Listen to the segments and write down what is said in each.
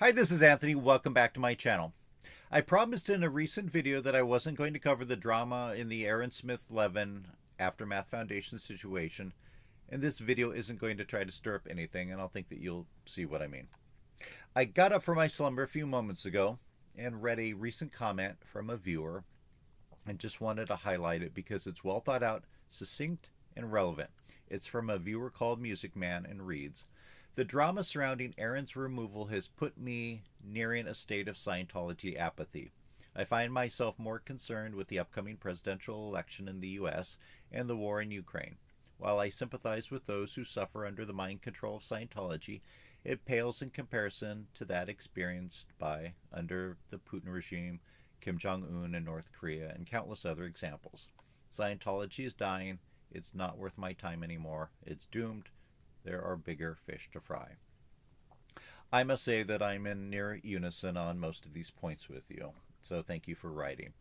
Hi, this is Anthony. Welcome back to my channel. I promised in a recent video that I wasn't going to cover the drama in the Aaron Smith-Levin Aftermath Foundation situation, and this video isn't going to try to stir up anything, and I'll think that you'll see what I mean. I got up from my slumber a few moments ago and read a recent comment from a viewer and just wanted to highlight it because it's well thought out, succinct, and relevant. It's from a viewer called Music Man and reads, "The drama surrounding Aaron's removal has put me nearing a state of Scientology apathy. I find myself more concerned with the upcoming presidential election in the US and the war in Ukraine. While I sympathize with those who suffer under the mind control of Scientology, it pales in comparison to that experienced by, under the Putin regime, Kim Jong-un in North Korea, and countless other examples. Scientology is dying. It's not worth my time anymore. It's doomed. There are bigger fish to fry." I must say that I'm in near unison on most of these points with you, so thank you for writing.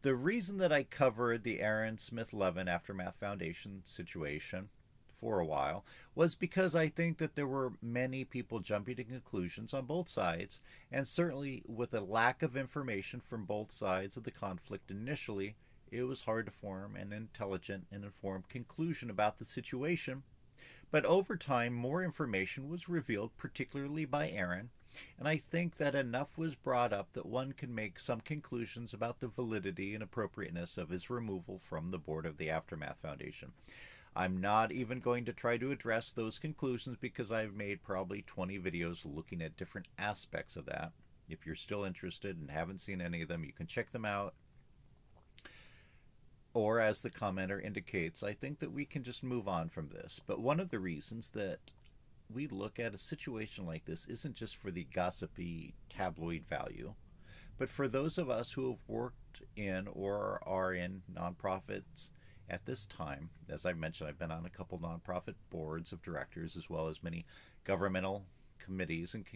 The reason that I covered the Aaron Smith-Levin Aftermath Foundation situation for a while was because I think that there were many people jumping to conclusions on both sides, and certainly with a lack of information from both sides of the conflict initially, it was hard to form an intelligent and informed conclusion about the situation. But over time, more information was revealed, particularly by Aaron, and I think that enough was brought up that one can make some conclusions about the validity and appropriateness of his removal from the board of the Aftermath Foundation. I'm not even going to try to address those conclusions because I've made probably 20 videos looking at different aspects of that. If you're still interested and haven't seen any of them, you can check them out. Or, as the commenter indicates, I think that we can just move on from this. But one of the reasons that we look at a situation like this isn't just for the gossipy tabloid value, but for those of us who have worked in or are in nonprofits at this time. As I mentioned, I've been on a couple nonprofit boards of directors as well as many governmental committees and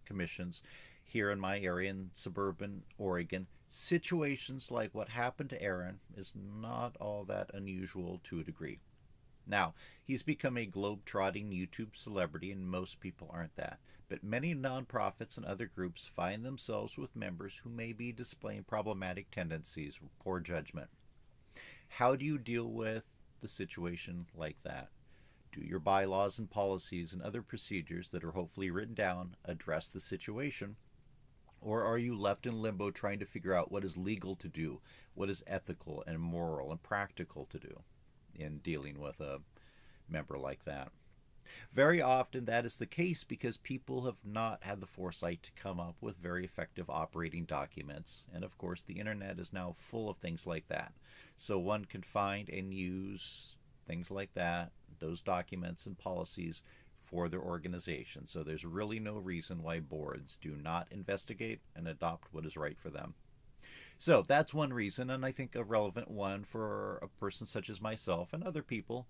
commissions here in my area in suburban Oregon. Situations like what happened to Aaron is not all that unusual to a degree. Now, he's become a globe-trotting YouTube celebrity, and most people aren't that. But many nonprofits and other groups find themselves with members who may be displaying problematic tendencies or poor judgment. How do you deal with the situation like that? Do your bylaws and policies and other procedures that are hopefully written down address the situation? Or are you left in limbo trying to figure out what is legal to do, what is ethical and moral and practical to do in dealing with a member like that? Very often that is the case because people have not had the foresight to come up with very effective operating documents. And of course, the internet is now full of things like that. So one can find and use things like that, those documents and policies for their organization. So there's really no reason why boards do not investigate and adopt what is right for them. So that's one reason, and I think a relevant one for a person such as myself and other people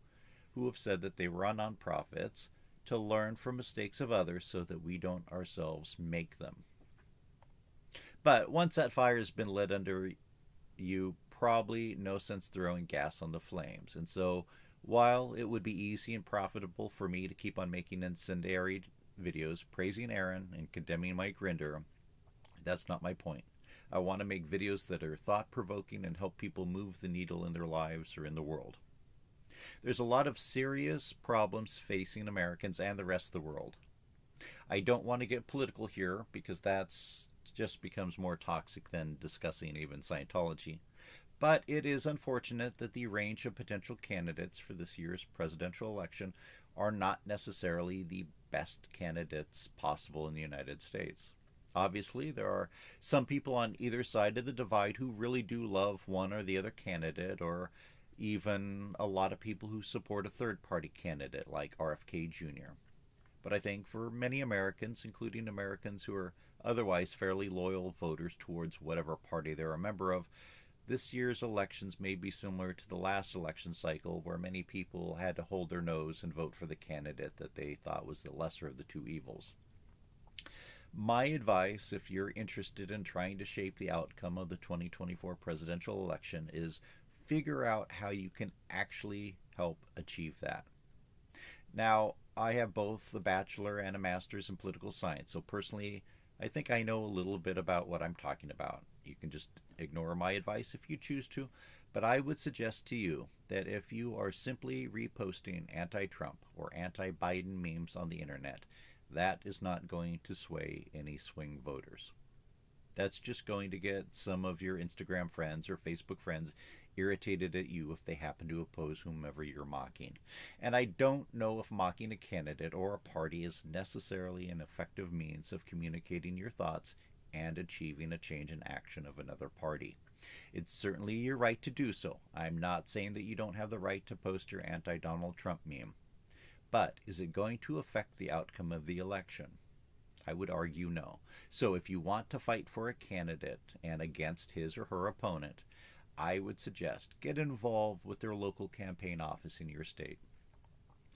who have said that they run nonprofits, to learn from mistakes of others so that we don't ourselves make them. But once that fire has been lit under you, probably no sense throwing gas on the flames. And so while it would be easy and profitable for me to keep on making incendiary videos praising Aaron and condemning Mike Rinder, that's not my point. I want to make videos that are thought-provoking and help people move the needle in their lives or in the world. There's a lot of serious problems facing Americans and the rest of the world. I don't want to get political here because that's just becomes more toxic than discussing even Scientology. But it is unfortunate that the range of potential candidates for this year's presidential election are not necessarily the best candidates possible in the United States. Obviously, there are some people on either side of the divide who really do love one or the other candidate, or even a lot of people who support a third-party candidate like RFK Jr. But I think for many Americans, including Americans who are otherwise fairly loyal voters towards whatever party they're a member of, this year's elections may be similar to the last election cycle, where many people had to hold their nose and vote for the candidate that they thought was the lesser of the two evils. My advice, if you're interested in trying to shape the outcome of the 2024 presidential election, is figure out how you can actually help achieve that. Now, I have both a bachelor and a master's in political science, so personally I think I know a little bit about what I'm talking about. You can just ignore my advice if you choose to, but I would suggest to you that if you are simply reposting anti Trump or anti Biden memes on the internet, that is not going to sway any swing voters. That's just going to get some of your Instagram friends or Facebook friends irritated at you if they happen to oppose whomever you're mocking. And I don't know if mocking a candidate or a party is necessarily an effective means of communicating your thoughts and achieving a change in action of another party. It's certainly your right to do so. I'm not saying that you don't have the right to post your anti Donald Trump meme. But is it going to affect the outcome of the election? I would argue no. So if you want to fight for a candidate and against his or her opponent, I would suggest get involved with their local campaign office in your state,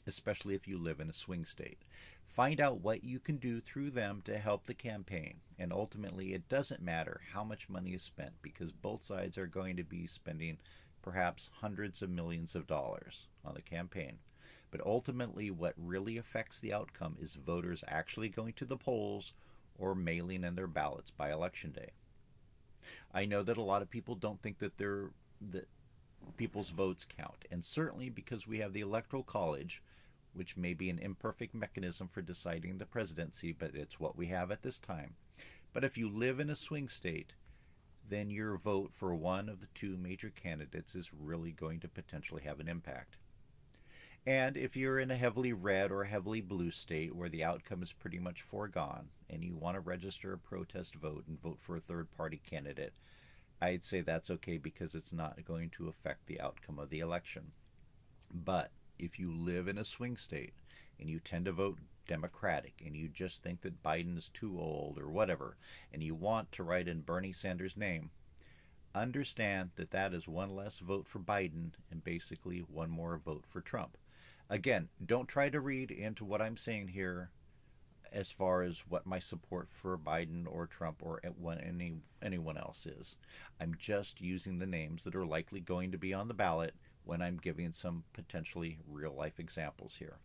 especially if you live in a swing state. Find out what you can do through them to help the campaign. And ultimately, it doesn't matter how much money is spent because both sides are going to be spending perhaps hundreds of millions of dollars on the campaign. But ultimately, what really affects the outcome is voters actually going to the polls or mailing in their ballots by election day. I know that a lot of people don't think that people's votes count, and certainly because we have the Electoral College, which may be an imperfect mechanism for deciding the presidency, but it's what we have at this time. But if you live in a swing state, then your vote for one of the two major candidates is really going to potentially have an impact. And if you're in a heavily red or heavily blue state where the outcome is pretty much foregone and you want to register a protest vote and vote for a third party candidate, I'd say that's okay because it's not going to affect the outcome of the election. But if you live in a swing state and you tend to vote Democratic and you just think that Biden is too old or whatever, and you want to write in Bernie Sanders' name, understand that that is one less vote for Biden and basically one more vote for Trump. Again, don't try to read into what I'm saying here as far as what my support for Biden or Trump or anyone else is. I'm just using the names that are likely going to be on the ballot when I'm giving some potentially real life examples here.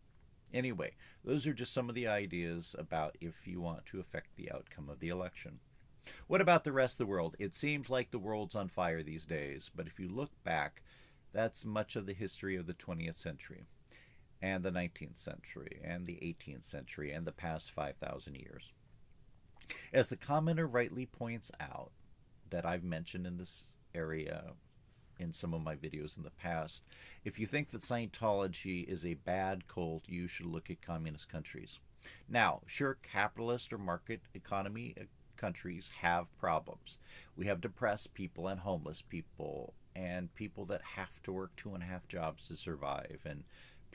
Anyway, those are just some of the ideas about if you want to affect the outcome of the election. What about the rest of the world? It seems like the world's on fire these days, but if you look back, that's much of the history of the 20th century and the 19th century and the 18th century and the past 5,000 years. As the commenter rightly points out, that I've mentioned in this area in some of my videos in the past, if you think that Scientology is a bad cult, you should look at communist countries. Now, sure, capitalist or market economy countries have problems. We have depressed people and homeless people and people that have to work 2.5 jobs to survive, and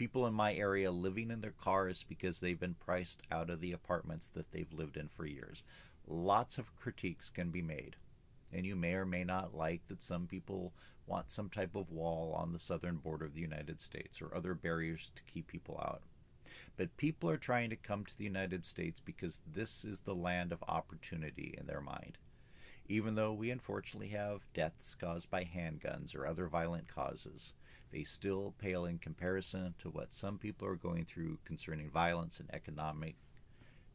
people in my area living in their cars because they've been priced out of the apartments that they've lived in for years. Lots of critiques can be made. And you may or may not like that some people want some type of wall on the southern border of the United States or other barriers to keep people out. But people are trying to come to the United States because this is the land of opportunity in their mind. Even though we unfortunately have deaths caused by handguns or other violent causes, they still pale in comparison to what some people are going through concerning violence and economic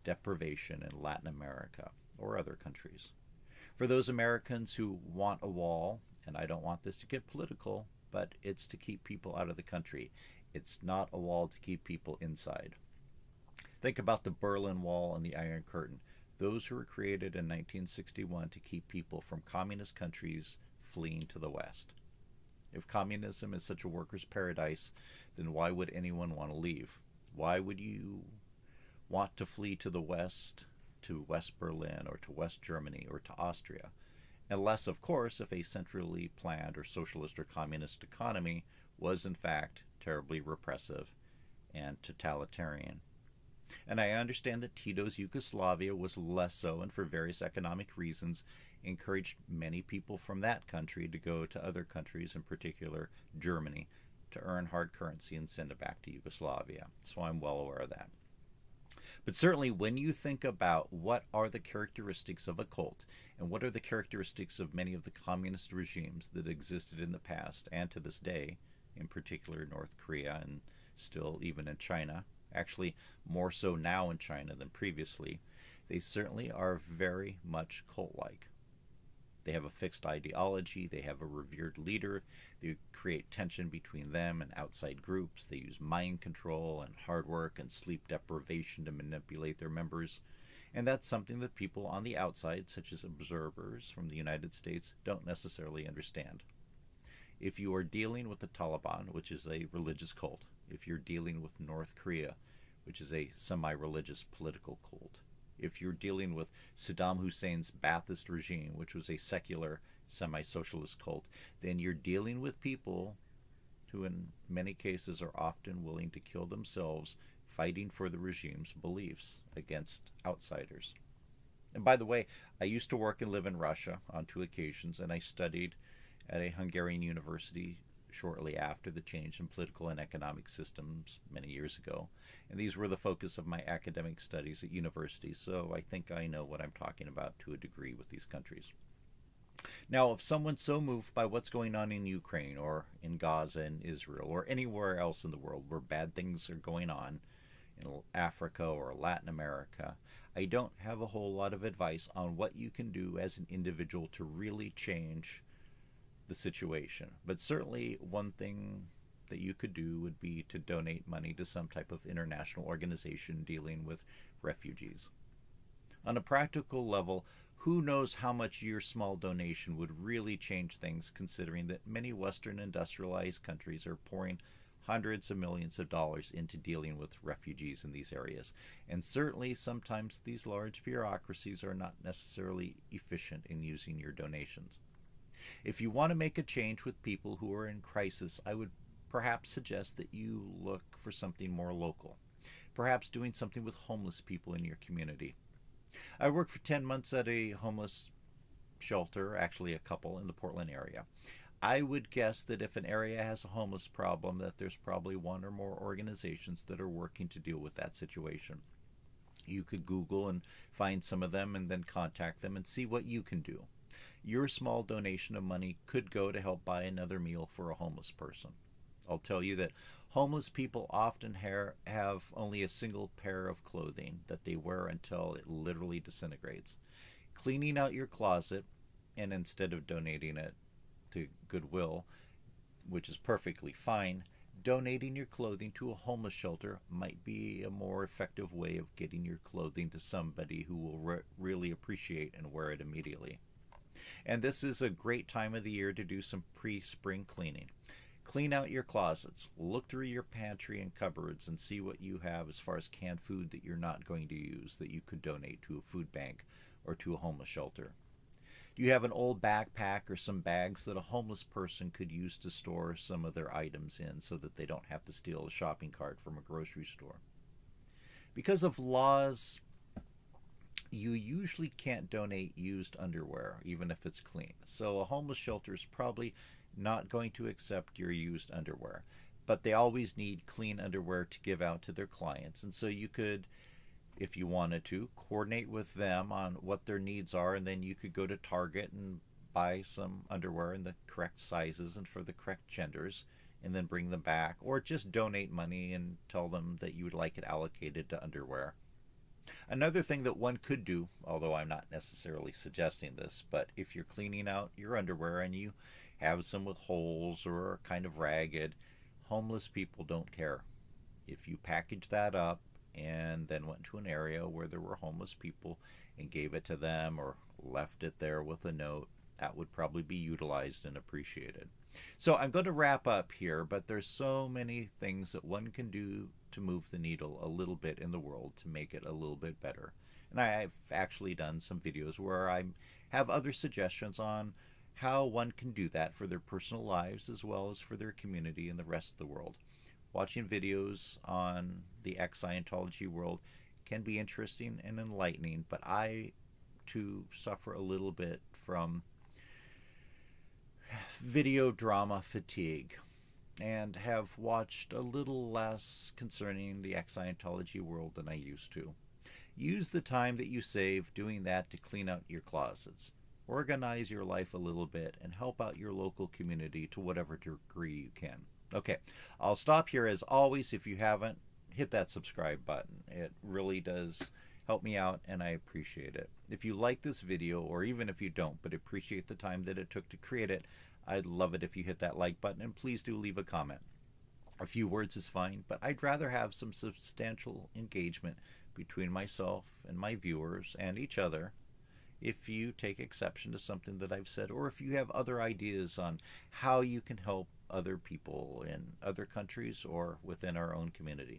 deprivation in Latin America or other countries. For those Americans who want a wall, and I don't want this to get political, but it's to keep people out of the country. It's not a wall to keep people inside. Think about the Berlin Wall and the Iron Curtain. Those were created in 1961 to keep people from communist countries fleeing to the West. If communism is such a worker's paradise, then why would anyone want to leave? Why would you want to flee to the West, to West Berlin, or to West Germany, or to Austria? Unless, of course, if a centrally planned or socialist or communist economy was in fact terribly repressive and totalitarian. And I understand that Tito's Yugoslavia was less so, and for various economic reasons encouraged many people from that country to go to other countries, in particular Germany, to earn hard currency and send it back to Yugoslavia. So I'm well aware of that. But certainly when you think about what are the characteristics of a cult and what are the characteristics of many of the communist regimes that existed in the past and to this day, in particular North Korea and still even in China, actually more so now in China than previously, They certainly are very much cult-like. They have a fixed ideology, they have a revered leader, they create tension between them and outside groups, they use mind control and hard work and sleep deprivation to manipulate their members. And that's something that people on the outside, such as observers from the United States, don't necessarily understand. If you are dealing with the Taliban, which is a religious cult, if you're dealing with North Korea, which is a semi-religious political cult, if you're dealing with Saddam Hussein's Ba'athist regime, which was a secular semi-socialist cult, then you're dealing with people who in many cases are often willing to kill themselves fighting for the regime's beliefs against outsiders. And by the way, I used to work and live in Russia on 2 occasions, and I studied at a Hungarian university shortly after the change in political and economic systems many years ago. And these were the focus of my academic studies at university, so I think I know what I'm talking about to a degree with these countries. Now, if someone's so moved by what's going on in Ukraine or in Gaza and Israel or anywhere else in the world where bad things are going on, in Africa or Latin America, I don't have a whole lot of advice on what you can do as an individual to really change the situation. But certainly one thing that you could do would be to donate money to some type of international organization dealing with refugees. On a practical level, who knows how much your small donation would really change things, considering that many Western industrialized countries are pouring hundreds of millions of dollars into dealing with refugees in these areas. And certainly sometimes these large bureaucracies are not necessarily efficient in using your donations. If you want to make a change with people who are in crisis, I would perhaps suggest that you look for something more local. Perhaps doing something with homeless people in your community. I worked for 10 months at a homeless shelter, actually a couple in the Portland area. I would guess that if an area has a homeless problem, that there's probably 1 or more organizations that are working to deal with that situation. You could Google and find some of them and then contact them and see what you can do. Your small donation of money could go to help buy another meal for a homeless person. I'll tell you that homeless people often have only a single pair of clothing that they wear until it literally disintegrates. Cleaning out your closet, and instead of donating it to Goodwill, which is perfectly fine, donating your clothing to a homeless shelter might be a more effective way of getting your clothing to somebody who will really appreciate and wear it immediately. And this is a great time of the year to do some pre-spring cleaning. Clean out your closets, look through your pantry and cupboards and see what you have as far as canned food that you're not going to use that you could donate to a food bank or to a homeless shelter. You have an old backpack or some bags that a homeless person could use to store some of their items in so that they don't have to steal a shopping cart from a grocery store. Because of laws, you usually can't donate used underwear, even if it's clean. So a homeless shelter is probably not going to accept your used underwear. But they always need clean underwear to give out to their clients. And so you could, if you wanted to, coordinate with them on what their needs are, and then you could go to Target and buy some underwear in the correct sizes and for the correct genders, and then bring them back, or just donate money and tell them that you would like it allocated to underwear. Another thing that one could do, although I'm not necessarily suggesting this, but if you're cleaning out your underwear and you have some with holes or are kind of ragged, homeless people don't care. If you package that up and then went to an area where there were homeless people and gave it to them or left it there with a note, that would probably be utilized and appreciated. So I'm going to wrap up here, but there's so many things that one can do to move the needle a little bit in the world to make it a little bit better. And I've actually done some videos where I have other suggestions on how one can do that for their personal lives as well as for their community and the rest of the world. Watching videos on the ex-Scientology world can be interesting and enlightening, but I too suffer a little bit from video drama fatigue and have watched a little less concerning the ex-Scientology world than I used to. Use the time that you save doing that to clean out your closets. Organize your life a little bit and help out your local community to whatever degree you can. Okay, I'll stop here. As always, if you haven't, hit that subscribe button. It really does help me out, and I appreciate it. If you like this video, or even if you don't, but appreciate the time that it took to create it, I'd love it if you hit that like button, and please do leave a comment. A few words is fine, but I'd rather have some substantial engagement between myself and my viewers and each other. If you take exception to something that I've said, or if you have other ideas on how you can help other people in other countries or within our own community.